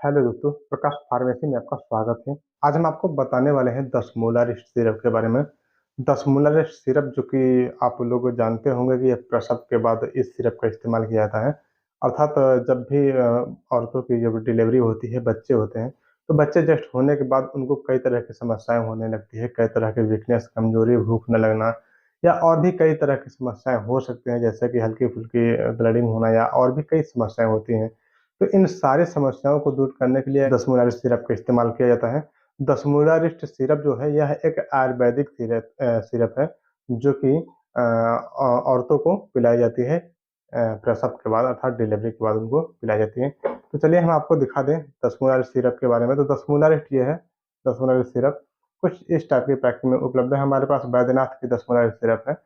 Hello दोस्तों, प्रकाश pharmacy में आपका स्वागत है। आज हम आपको बताने वाले हैं दसमोलारिस्ट सिरप के बारे में। दसमोलारिस्ट सिरप जो कि आप लोग जानते होंगे कि ये प्रसव के बाद इस सिरप का इस्तेमाल किया जाता है। अर्थात जब भी औरतों की जब डिलीवरी होती है, बच्चे होते हैं, तो बच्चे जस्ट होने के बाद उनको कई तरह की समस्याएँ होने लगती है, कई तरह के वीकनेस, कमज़ोरी, भूख न लगना या और भी कई तरह की समस्याएँ हो सकती हैं, जैसे कि हल्की-फुल्की ब्लीडिंग होना या और भी कई समस्याएँ होती हैं। तो इन सारी समस्याओं को दूर करने के लिए दसमूलारिस्ट सिरप का इस्तेमाल किया जाता है। दसमूलारिस्ट सिरप जो है यह एक आयुर्वेदिक सिरप है जो कि औरतों को पिलाई जाती है प्रसव के बाद अर्थात डिलीवरी के बाद उनको पिलाई जाती है। तो चलिए हम आपको दिखा दें दसमूलारिस्ट सिरप के बारे में। तो दसमूलारिस्ट ये है, दसमूलारिस्ट सिरप कुछ इस टाइप के पैकिंग में उपलब्ध है। हमारे पास बैद्यनाथ की दसमूलारिस्ट सिरप है।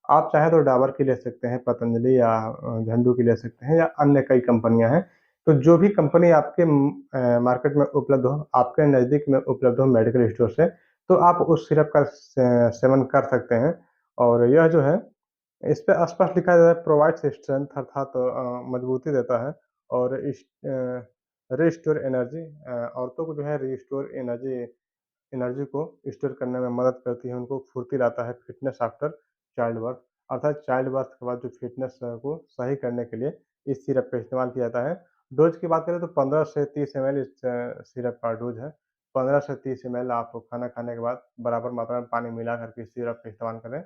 आप चाहें तो डाबर की ले सकते हैं, पतंजलि या झंडू की ले सकते हैं या अन्य कई कंपनियाँ हैं। तो जो भी कंपनी आपके मार्केट में उपलब्ध हो, आपके नज़दीक में उपलब्ध हो मेडिकल स्टोर से, तो आप उस सिरप का सेवन कर सकते हैं। और यह जो है, इस पे स्पष्ट लिखा है प्रोवाइड्स स्ट्रेंथ अर्थात मजबूती देता है और रिस्टोर एनर्जी औरतों को जो है रिस्टोर एनर्जी एनर्जी को स्टोर करने में मदद करती है, उनको फुर्ती लाता है, फिटनेस आफ्टर चाइल्ड बर्थ अर्थात चाइल्ड बर्थ के बाद जो फिटनेस को सही करने के लिए इस सिरप का इस्तेमाल किया जाता है। डोज़ की बात करें तो 15 से 30 एमएल इस सिरप का डोज़ है। 15 से 30 एमएल आप खाना खाने के बाद बराबर मात्रा में पानी मिला कर के इस सिरप का इस्तेमाल करें।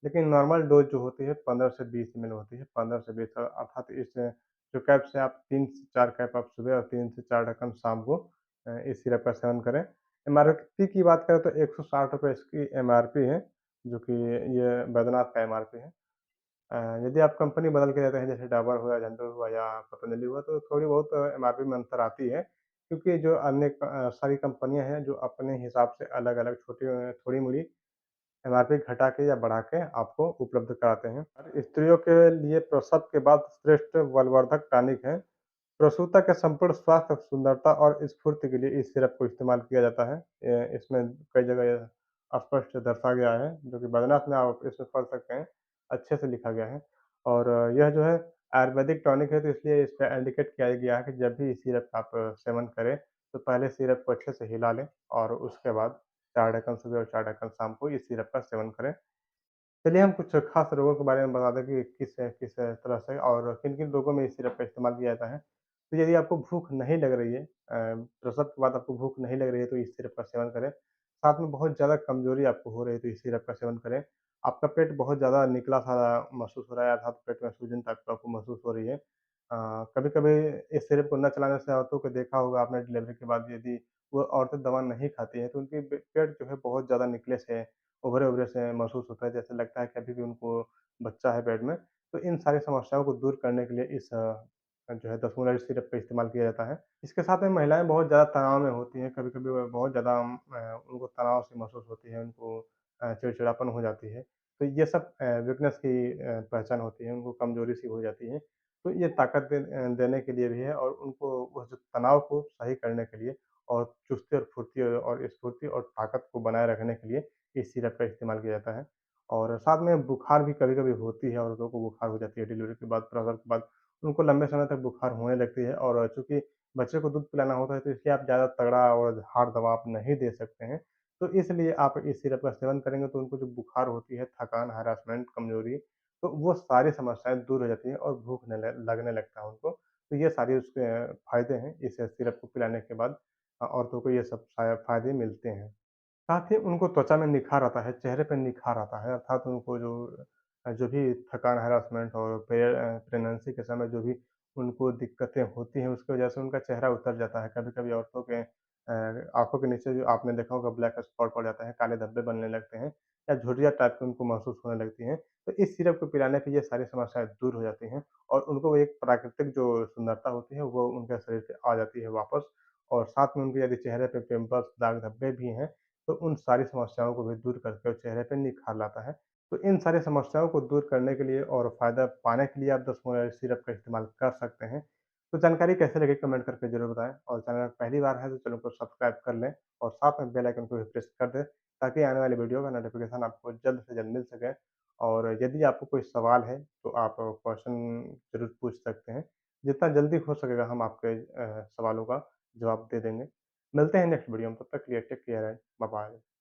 लेकिन नॉर्मल डोज़ जो होती है 15 से 20 एमएल होती है। 15 से 20 अर्थात इस जो कैप से आप 3 से 4 कैप आप सुबह और 3 से 4 ढक्कन शाम को इस सिरप का सेवन करें। एमआरपी की बात करें तो ₹160 इसकी एमआरपी है, जो कि ये बैद्यनाथ का एमआरपी है। यदि आप कंपनी बदल के लेते हैं जैसे डाबर हुआ, झंडू हुआ या पतंजलि हुआ तो थोड़ी बहुत एमआरपी में अंतर आती है, क्योंकि जो अन्य सारी कंपनियाँ हैं जो अपने हिसाब से अलग-अलग छोटी थोड़ी-मोड़ी एमआरपी घटा के या बढ़ा के आपको उपलब्ध कराते हैं। और स्त्रियों के लिए प्रसव के बाद श्रेष्ठ बलवर्धक टॉनिक है। प्रसूता के संपूर्ण स्वास्थ्य, सुंदरता और स्फूर्ति के लिए इस सिरप को इस्तेमाल किया जाता है। इसमें कई जगह स्पष्ट दर्शा गया है, जो कि बद्रीनाथ में आप इसमें पढ़ सकते हैं, अच्छे से लिखा गया है। और यह जो है आयुर्वेदिक टॉनिक है, तो इसलिए इस पे इंडिकेट किया गया है कि जब भी इस सिरप का आप सेवन करें, तो पहले सिरप को अच्छे से हिला लें और उसके बाद 4 ढक्कन सुबह और 4 ढक्कन शाम को इस सिरप का सेवन करें। चलिए हम कुछ खास रोगों के बारे में बता दें कि किस किस तरह से और किन-किन रोगों में इस सिरप का इस्तेमाल किया जाता है। तो यदि आपको भूख नहीं लग रही है प्रसव के बाद आपको भूख नहीं लग रही है तो इस सिरप का सेवन करें। साथ में बहुत ज़्यादा कमज़ोरी आपको हो रही है तो इस सिरप का सेवन करें। आपका पेट बहुत ज़्यादा निकला-सा महसूस हो रहा है अर्थात पेट में सूजन टाइप का आपको महसूस हो रही है। कभी-कभी इस सिरप को न चलाने से औरतों को देखा होगा आपने डिलीवरी के बाद यदि वो औरतें दवा नहीं खाती हैं तो उनकी पेट जो है बहुत ज़्यादा निकले से उभरे-उभरे से महसूस होता है, जैसे लगता है कि अभी भी उनको बच्चा है पेट में। तो इन सारी समस्याओं को दूर करने के लिए इस जो है दसमूलारी सिरप का इस्तेमाल किया जाता है। इसके साथ में महिलाएँ बहुत ज़्यादा तनाव में होती हैं, कभी-कभी वो बहुत ज़्यादा उनको तनाव सी महसूस होती है, उनको चिड़चिड़ापन हो जाती है। तो ये सब वीकनेस की पहचान होती है, उनको कमज़ोरी सी हो जाती है। तो ये ताकत देने के लिए भी है और उनको उस तनाव को सही करने के लिए और चुस्ती और फुर्ती और स्फूर्ति और ताकत को बनाए रखने के लिए इस सिरप का इस्तेमाल किया जाता है। और साथ में बुखार भी कभी-कभी होती है, औरतों को बुखार हो जाती है डिलीवरी के बाद, प्रसव के बाद उनको लंबे समय तक बुखार होने लगती है और चूँकि बच्चे को दूध पिलाना होता है तो इसलिए आप ज़्यादा तगड़ा और हार्ड दवा आप नहीं दे सकते हैं। तो इसलिए आप इस सिरप का सेवन करेंगे तो उनको जो बुखार होती है, थकान, हरासमेंट, कमज़ोरी, तो वो सारी समस्याएँ दूर हो जाती हैं और भूख न ल लगने लगता है उनको। तो ये सारे उसके फ़ायदे हैं इस सिरप को पिलाने के बाद औरतों को ये सब फ़ायदे मिलते हैं। साथ ही उनको त्वचा में निखार आता है, चेहरे पे निखार आता है अर्थात उनको जो भी थकान, हैरेसमेंट और प्रेगनेंसी के समय जो भी उनको दिक्कतें होती हैं, उसकी वजह से उनका चेहरा उतर जाता है। कभी-कभी औरतों के आँखों के नीचे जो आपने देखा होगा ब्लैक स्पॉट पड़ जाता है, काले धब्बे बनने लगते हैं या झुर्रियाँ टाइप की उनको महसूस होने लगती हैं। तो इस सिरप को पिलाने पे ये सारी समस्याएँ दूर हो जाती हैं और उनको वो एक प्राकृतिक जो सुंदरता होती है, वो उनके शरीर पे आ जाती है वापस और साथ में उनके यदि चेहरे पे पिंपल्स, दाग धब्बे भी हैं, तो उन सारी समस्याओं को भी दूर करके और चेहरे पे निखार लाता है। तो इन सारी समस्याओं को दूर करने के लिए और फ़ायदा पाने के लिए आप 10 मोलर सिरप का इस्तेमाल कर सकते हैं। तो जानकारी कैसे लगी कमेंट करके ज़रूर बताएँ और चैनल पहली बार है तो चैनल को सब्सक्राइब कर लें और साथ में बेल आइकन को भी प्रेस कर दें ताकि आने वाली वीडियो का नोटिफ़िकेशन आपको जल्द से जल्द मिल सके। और यदि आपको कोई सवाल है तो आप क्वेश्चन ज़रूर पूछ सकते हैं। जितना जल्दी हो सकेगा हम आपके सवालों का जवाब दे देंगे। मिलते हैं नेक्स्ट वीडियो में, तब तक के लिए take care and bye bye.